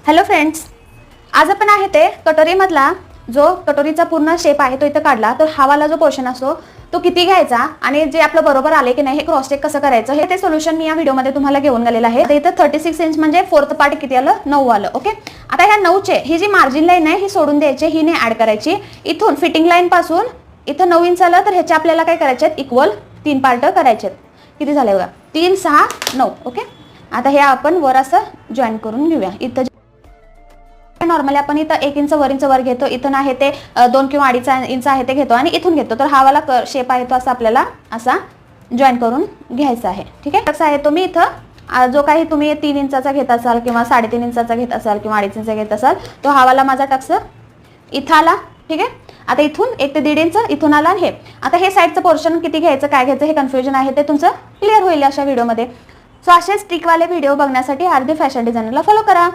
Hello friends, आज आपण आहे ते कटोरीमधला जो कटोरीचा पूर्ण शेप आहे तो इथं काढला. तर हा वाला जो पोर्शन असतो तो किती घ्यायचा आणि जे आपलं बरोबर आले की नाही हे क्रॉस चेक कसं करायचं हे ते सोल्युशन मी या व्हिडिओमध्ये तुम्हाला घेऊन गेलेलं आहे. तर इथं 36 इंच म्हणजे फोर्थ पार्ट किती आलं, 9 आलं. ओके, आता ह्या 9चे ही जी मार्जिन लाईन आहे ही सोडून द्यायची, ही ने ऍड करायची. इथून फिटिंग लाईन पासून इथं 9 इंच आलं तर ह्याचे आपल्याला काय करायचे आहेत, इक्वल 3 पार्ट करायचे आहेत. किती झाले बघा, 3 6 9. ओके, आता हे आपण वर असं जॉईन करून घेऊया. इथं नॉर्मली आपण इथं 1 इंच वर घेतो, इथून आहे ते 2 किंवा 2.5 इंच आहे ते घेतो आणि इथून घेतो. तर हा वाला शेप आहे तो असा आपल्याला असा जॉईन करून घ्यायचा आहे. ठीक आहे, कसा आहे तो मी इथं जो काही तुम्ही 3 इंचाचा घेत असाल किंवा 3.5 इंचाचा घेत असाल किंवा 2.5 इंच घेत असाल तो हा वाला माझा टक्स इथं आला. ठीक आहे, आता इथून 1 ते 1.5 इंच इथून आला. हे आता हे साईडचं पोर्शन किती घ्यायचं काय घ्यायचं हे कन्फ्युजन आहे ते तुमचं क्लिअर होईल अशा व्हिडिओमध्ये. सो असेच ट्रिकवाले व्हिडिओ बघण्यासाठी आरती फॅशन डिझायनरला फॉलो करा.